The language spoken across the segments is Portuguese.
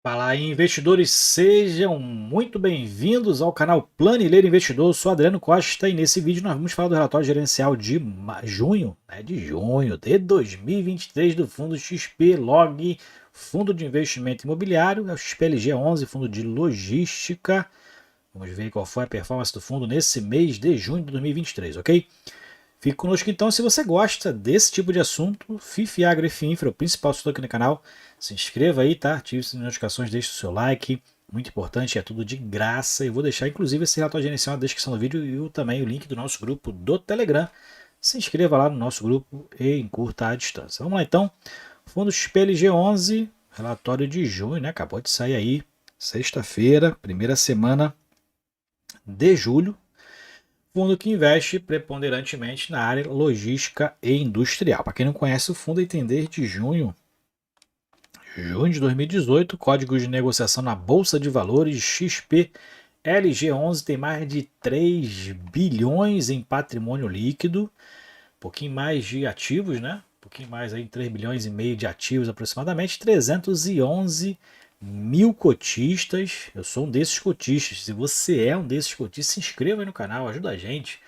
Fala aí, investidores, sejam muito bem-vindos ao canal Planileiro Investidor. Eu sou Adriano Costa e nesse vídeo nós vamos falar do relatório gerencial de junho, de 2023 do fundo XP Log, fundo de investimento imobiliário, é o XPLG 11, fundo de logística. Vamos ver qual foi a performance do fundo nesse mês de junho de 2023, ok? Fique conosco então se você gosta desse tipo de assunto, FIF, Agro e FIINFRA, o principal assunto aqui no canal. Se inscreva aí, tá? Ative as notificações, deixe o seu like. Muito importante, é tudo de graça. Eu vou deixar inclusive esse relatório gerencial na descrição do vídeo e também o link do nosso grupo do Telegram. Se inscreva lá no nosso grupo e encurta a distância. Vamos lá então. Fundo XPLG11, relatório de junho, né? Acabou de sair aí, sexta-feira, primeira semana de julho. Fundo que investe preponderantemente na área logística e industrial. Para quem não conhece o fundo, entender de junho de 2018, código de negociação na Bolsa de Valores XPLG11 tem mais de 3 bilhões em patrimônio líquido, um pouquinho mais de ativos, né? Um pouquinho mais aí, 3 bilhões e meio de ativos aproximadamente, 311 mil cotistas. Eu sou um desses cotistas. Se você é um desses cotistas, se inscreva aí no canal, ajuda a gente.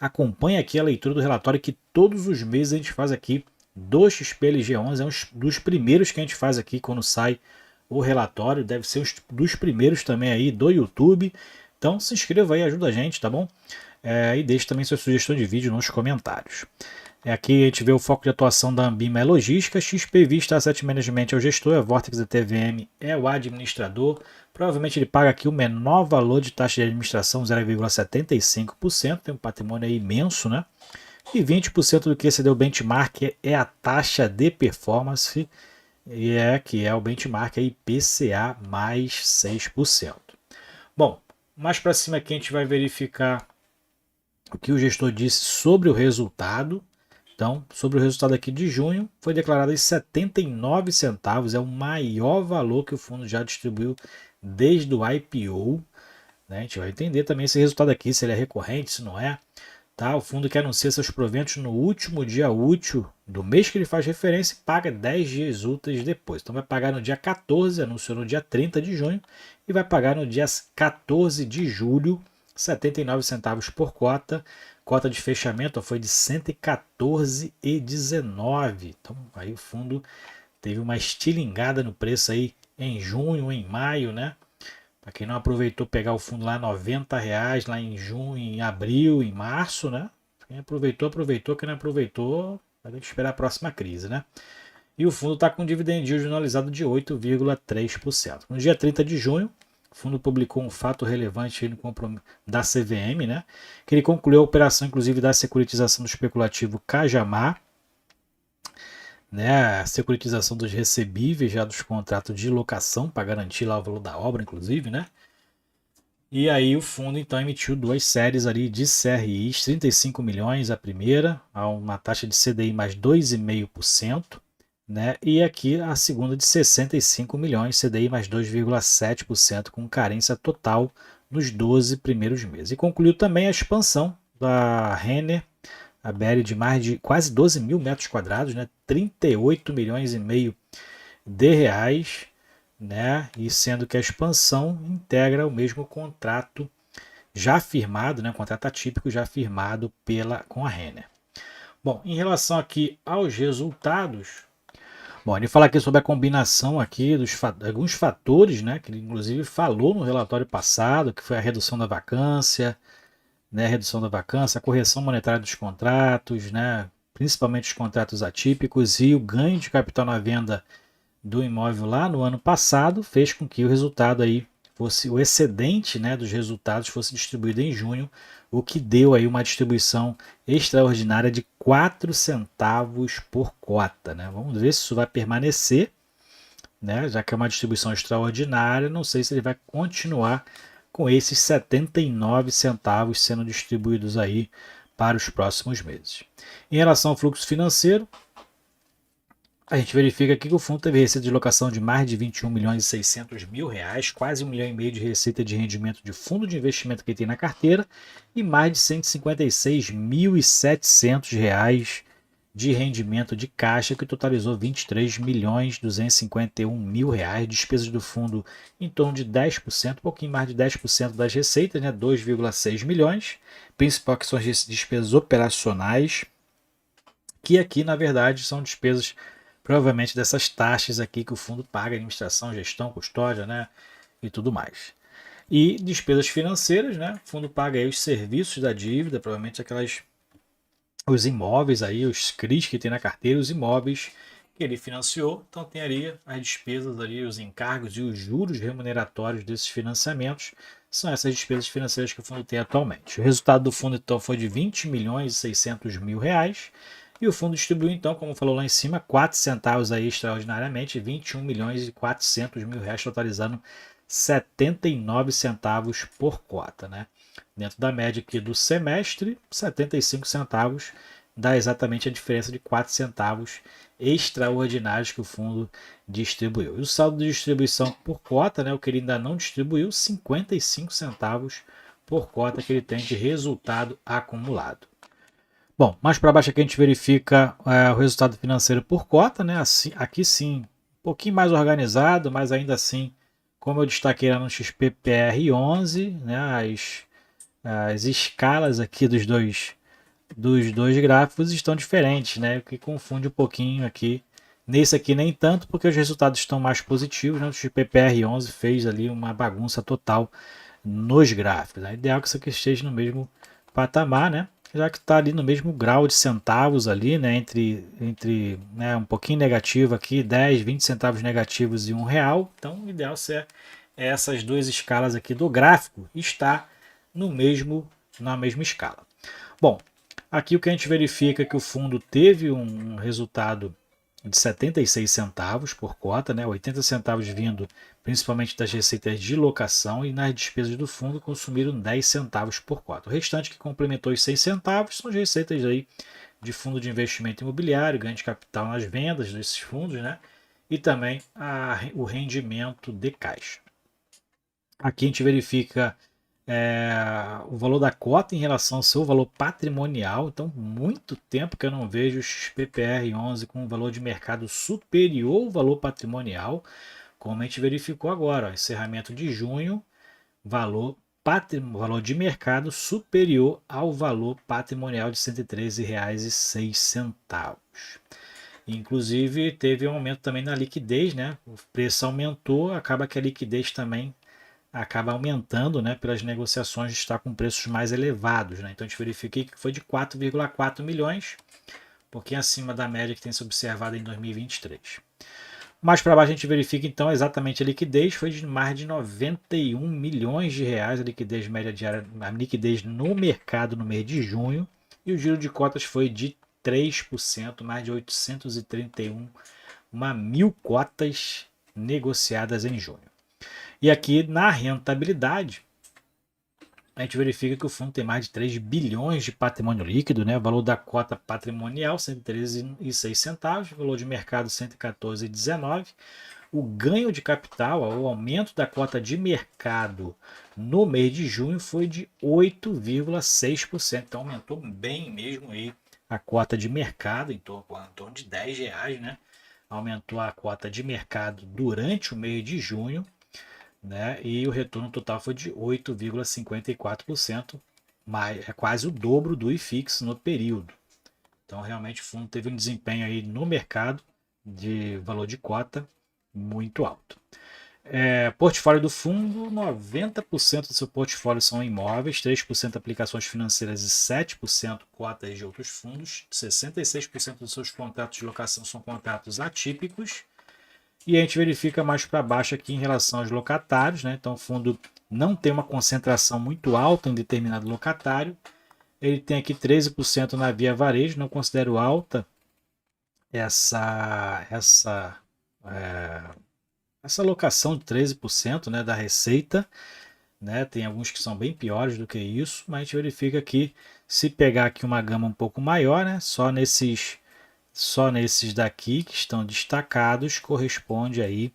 Acompanhe aqui a leitura do relatório que todos os meses a gente faz aqui do XPLG11. É um dos primeiros que a gente faz aqui quando sai o relatório. Deve ser um dos primeiros também aí do YouTube. Então se inscreva aí, ajuda a gente, tá bom? E deixe também sua sugestão de vídeo nos comentários. Aqui a gente vê o foco de atuação da Ambima é logística, XP Vista Asset Management é o gestor, a Vortex da TVM é o administrador. Provavelmente ele paga aqui o menor valor de taxa de administração, 0,75%, tem um patrimônio aí imenso, né? E 20% do que excedeu o benchmark é a taxa de performance, que é o benchmark aí IPCA mais 6%. Bom, mais para cima aqui a gente vai verificar o que o gestor disse sobre o resultado. Então, sobre o resultado aqui de junho, foi declarado em 79 centavos, é o maior valor que o fundo já distribuiu desde o IPO. Né? A gente vai entender também esse resultado aqui, se ele é recorrente, se não é. Tá? O fundo que anuncia seus proventos no último dia útil do mês que ele faz referência e paga 10 dias úteis depois. Então vai pagar no dia 14, anunciou no dia 30 de junho, e vai pagar no dia 14 de julho, 79 centavos por cota. Cota de fechamento foi de 114,19. Então aí o fundo teve uma estilingada no preço aí em junho, em maio, né? Para quem não aproveitou pegar o fundo lá R$ 90 lá em junho, em abril, em março, né? Quem aproveitou, aproveitou. Quem não aproveitou, vai ter que esperar a próxima crise, né? E o fundo está com um dividend yield anualizado de 8,3%. No dia 30 de junho, o fundo publicou um fato relevante da CVM, né? Que ele concluiu a operação, inclusive, da securitização do especulativo Cajamar, né? A securitização dos recebíveis já dos contratos de locação para garantir lá o valor da obra, inclusive, né? E aí o fundo então emitiu duas séries ali de CRIs, 35 milhões a primeira, a uma taxa de CDI mais 2,5%, né? E aqui a segunda de 65 milhões, CDI mais 2,7%, com carência total nos 12 primeiros meses. E concluiu também a expansão da Renner, a BL de mais de quase 12 mil metros quadrados, né? 38 milhões e meio de reais, né? E sendo que a expansão integra o mesmo contrato já firmado, né? Contrato atípico já firmado com a Renner. Bom, em relação aqui aos resultados, bom, ele fala aqui sobre a combinação aqui dos alguns fatores, né? Que ele inclusive falou no relatório passado, que foi a redução da vacância, né? A redução da vacância, a correção monetária dos contratos, né? Principalmente os contratos atípicos e o ganho de capital na venda do imóvel lá no ano passado fez com que o resultado aí fosse o excedente, né, dos resultados fosse distribuído em junho, o que deu aí uma distribuição extraordinária de 4 centavos por cota, né? Vamos ver se isso vai permanecer, né? Já que é uma distribuição extraordinária, não sei se ele vai continuar com esses 79 centavos sendo distribuídos aí para os próximos meses. Em relação ao fluxo financeiro, a gente verifica aqui que o fundo teve receita de locação de mais de 21 milhões e 600 mil reais, quase 1,5 milhão de receita de rendimento de fundo de investimento que tem na carteira e mais de 156.700 reais de rendimento de caixa, que totalizou R$ 23.251.000. Despesas do fundo em torno de 10%, um pouquinho mais de 10% das receitas, né? 2,6 milhões. Principal que são as despesas operacionais, que aqui na verdade são despesas provavelmente dessas taxas aqui que o fundo paga, administração, gestão, custódia, né? E tudo mais. E despesas financeiras, né? O fundo paga aí os serviços da dívida, provavelmente os imóveis aí, os CRIs que tem na carteira, os imóveis que ele financiou. Então tem ali as despesas ali, os encargos e os juros remuneratórios desses financiamentos. São essas despesas financeiras que o fundo tem atualmente. O resultado do fundo então foi de R$ 20.600.000. E o fundo distribuiu então, como falou lá em cima, 4 centavos aí extraordinariamente, R$ 21.400.000, totalizando 79 centavos por cota, né? Dentro da média aqui do semestre, 75 centavos dá exatamente a diferença de 4 centavos extraordinários que o fundo distribuiu. E o saldo de distribuição por cota, né, o que ele ainda não distribuiu, 55 centavos por cota que ele tem de resultado acumulado. Bom, mais para baixo aqui a gente verifica o resultado financeiro por cota, né? Assim, aqui sim, um pouquinho mais organizado, mas ainda assim, como eu destaquei lá no XPPR11, né, as escalas aqui dos dois gráficos estão diferentes, né? O que confunde um pouquinho aqui. Nesse aqui nem tanto, porque os resultados estão mais positivos, né? O XPPR11 fez ali uma bagunça total nos gráficos. É ideal que isso aqui esteja no mesmo patamar, né? Já que está ali no mesmo grau de centavos ali, né? Entre né, um pouquinho negativo aqui, 10, 20 centavos negativos e R$ 1. Então, o ideal é essas duas escalas aqui do gráfico estar na mesma escala. Bom, aqui o que a gente verifica é que o fundo teve um resultado de 76 centavos por cota, né? 80 centavos vindo principalmente das receitas de locação, e nas despesas do fundo consumiram 10 centavos por cota. O restante que complementou os 6 centavos são as receitas aí de fundo de investimento imobiliário, ganho de capital nas vendas desses fundos, né? E também o rendimento de caixa. Aqui a gente verifica o valor da cota em relação ao seu valor patrimonial. Então, muito tempo que eu não vejo o XPPR11 com um valor de mercado superior ao valor patrimonial, como a gente verificou agora. Ó, encerramento de junho, valor de mercado superior ao valor patrimonial de R$ 113,06. Inclusive, teve um aumento também na liquidez, né? O preço aumentou, acaba que a liquidez também acaba aumentando, né, pelas negociações de estar com preços mais elevados, né? Então a gente verifica que foi de 4,4 milhões, um pouquinho acima da média que tem se observado em 2023. Mais para baixo a gente verifica então exatamente a liquidez, foi de mais de 91 milhões de reais a liquidez média diária, a liquidez no mercado no mês de junho, e o giro de cotas foi de 3%, mais de 831 mil cotas negociadas em junho. E aqui na rentabilidade, a gente verifica que o fundo tem mais de 3 bilhões de patrimônio líquido, né? O valor da cota patrimonial, R$ 113,06, valor de mercado, R$ 114,19. O ganho de capital, o aumento da cota de mercado no mês de junho foi de 8,6%. Então aumentou bem mesmo aí a cota de mercado, em torno de R$ 10, né? Aumentou a cota de mercado durante o mês de junho, né? E o retorno total foi de 8,54%, é quase o dobro do IFIX no período. Então, realmente, o fundo teve um desempenho aí no mercado de valor de cota muito alto. Portfólio do fundo, 90% do seu portfólio são imóveis, 3% aplicações financeiras e 7% cotas de outros fundos, 66% dos seus contratos de locação são contratos atípicos. E a gente verifica mais para baixo aqui em relação aos locatários, né? Então o fundo não tem uma concentração muito alta em determinado locatário. Ele tem aqui 13% na Via Varejo, não considero alta essa alocação de 13%, né, da receita, né? Tem alguns que são bem piores do que isso, mas a gente verifica que se pegar aqui uma gama um pouco maior, né, só nesses daqui que estão destacados corresponde aí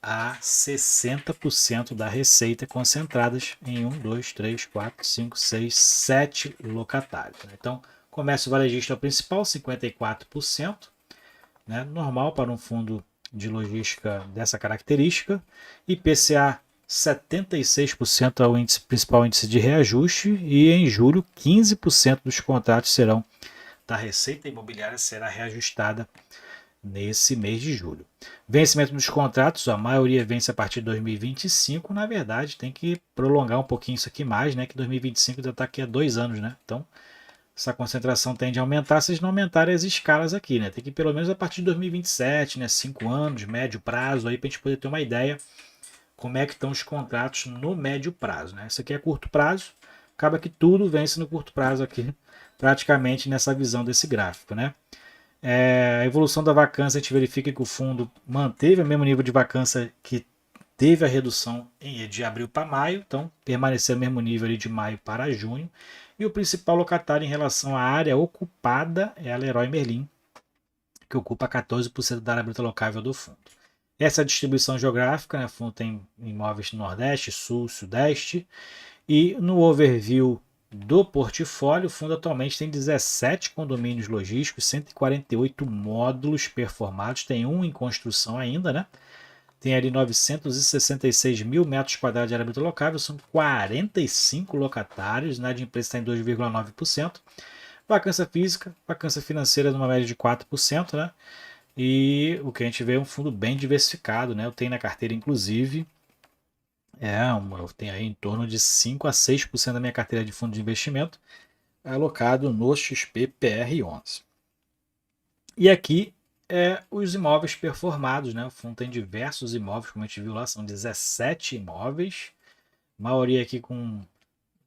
a 60% da receita concentradas em 1, 2, 3, 4, 5, 6, 7 locatários. Então, Comércio varejista é o principal, 54%, né? Normal para um fundo de logística dessa característica. IPCA 76% é o principal índice de reajuste e em julho 15% dos contratos da receita imobiliária será reajustada nesse mês de julho. Vencimento dos contratos, a maioria vence a partir de 2025. Na verdade, tem que prolongar um pouquinho isso aqui mais, né? Que 2025 já está aqui há 2 anos, né? Então, essa concentração tende a aumentar se não aumentarem as escalas aqui, né? Tem que ir pelo menos a partir de 2027, né? 5 anos, médio prazo, aí para a gente poder ter uma ideia como é que estão os contratos no médio prazo, né? Isso aqui é curto prazo, acaba que tudo vence no curto prazo aqui, praticamente nessa visão desse gráfico, né? A evolução da vacância, a gente verifica que o fundo manteve o mesmo nível de vacância que teve a redução de abril para maio, então permaneceu o mesmo nível ali de maio para junho. E o principal locatário em relação à área ocupada é a Leroy Merlin, que ocupa 14% da área bruta locável do fundo. Essa é a distribuição geográfica, né? O fundo tem imóveis no Nordeste, Sul, Sudeste. E no overview do portfólio, o fundo atualmente tem 17 condomínios logísticos, 148 módulos performados, tem um em construção ainda, né? Tem ali 966 mil metros quadrados de área bruta locável, são 45 locatários, né? De empresa está em 2,9%. Vacância física, vacância financeira numa média de 4%, né? E o que a gente vê é um fundo bem diversificado, né? Eu tenho na carteira, inclusive, eu tenho aí em torno de 5 a 6% da minha carteira de fundo de investimento alocado no XP-PR11. E aqui os imóveis performados, né? O fundo tem diversos imóveis, como a gente viu lá, são 17 imóveis, maioria aqui com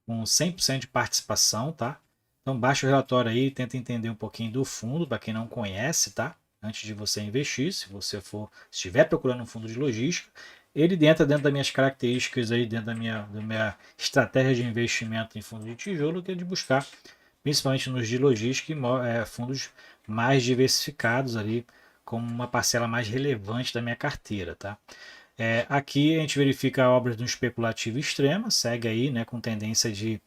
100% de participação, tá? Então baixa o relatório aí, tenta entender um pouquinho do fundo, para quem não conhece, tá? Antes de você investir, se você estiver procurando um fundo de logística, ele entra dentro das minhas características aí, dentro da minha estratégia de investimento em fundo de tijolo, que é de buscar, principalmente nos de logística, fundos mais diversificados ali, como uma parcela mais relevante da minha carteira, tá? Aqui a gente verifica obras de um especulativo extremo, segue aí, né, com tendência de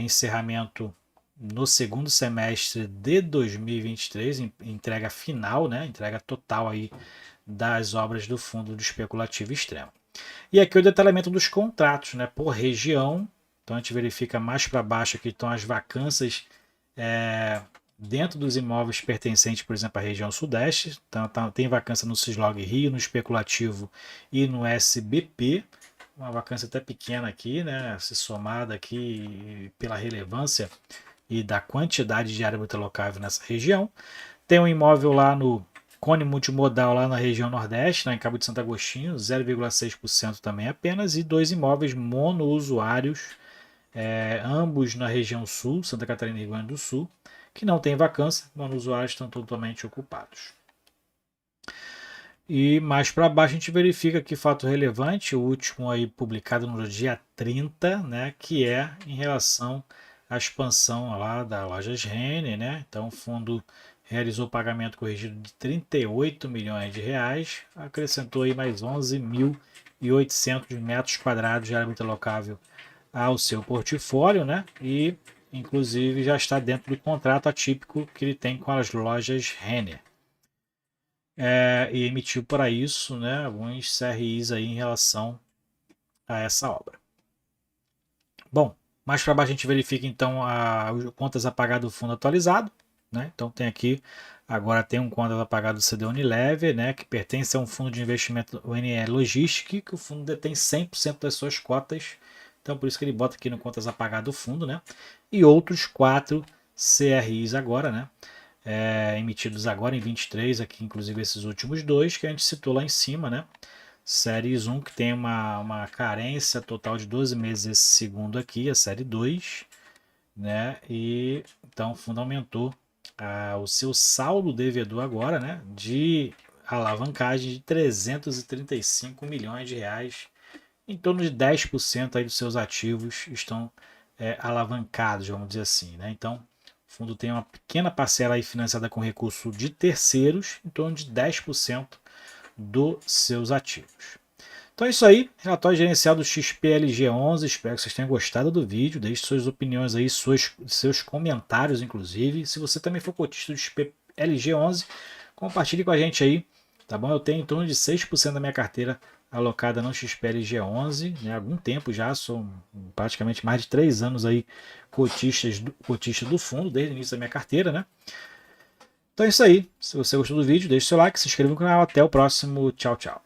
encerramento no segundo semestre de 2023, entrega final, né, entrega total aí das obras do fundo do especulativo extremo. E aqui o detalhamento dos contratos, né, por região. Então a gente verifica mais para baixo aqui estão as vacâncias dentro dos imóveis pertencentes, por exemplo, à região sudeste. Então, tem vacância no Cislog Rio, no especulativo e no SBP. Uma vacância até pequena aqui, né, se somada aqui pela relevância e da quantidade de área bruta locável nessa região. Tem um imóvel lá no Cone Multimodal, lá na região Nordeste, em Cabo de Santo Agostinho, 0,6% também apenas, e 2 imóveis monousuários, ambos na região Sul, Santa Catarina e Rio Grande do Sul, que não tem vacância, monousuários estão totalmente ocupados. E mais para baixo a gente verifica que fato relevante, o último aí publicado no dia 30, né, que é em relação à expansão lá da Lojas Renner, né? Então o fundo realizou pagamento corrigido de 38 milhões de reais, acrescentou aí mais 11.800 metros quadrados de área bruta locável ao seu portfólio, né? E inclusive já está dentro do contrato atípico que ele tem com as lojas Renner. E emitiu para isso, né, alguns CRIs aí em relação a essa obra. Bom, mais para baixo a gente verifica então as contas a pagar do fundo atualizado, né? Então tem aqui, agora tem um contas a pagar do CD Unilever, né, que pertence a um fundo de investimento UNE Logistic, que o fundo detém 100% das suas cotas. Então por isso que ele bota aqui no contas a pagar do fundo, né? E outros 4 CRIs agora, né? Emitidos agora em 23, aqui inclusive esses últimos 2 que a gente citou lá em cima, né? Séries 1 que tem uma carência total de 12 meses, esse segundo aqui, a série 2, né? E então o fundo aumentou o seu saldo devedor agora, né? De alavancagem de 335 milhões de reais, em torno de 10% aí dos seus ativos estão alavancados, vamos dizer assim, né? Então o fundo tem uma pequena parcela aí financiada com recurso de terceiros, em torno de 10% dos seus ativos. Então é isso aí, relatório gerencial do XPLG11, espero que vocês tenham gostado do vídeo, deixe suas opiniões aí, seus comentários inclusive. Se você também for cotista do XPLG11, compartilhe com a gente aí, tá bom? Eu tenho em torno de 6% da minha carteira alocada no XPLG11, né? Há algum tempo já, sou praticamente mais de 3 anos aí cotista do fundo, desde o início da minha carteira, né? Então é isso aí, se você gostou do vídeo, deixe seu like, se inscreva no canal, até o próximo, tchau, tchau.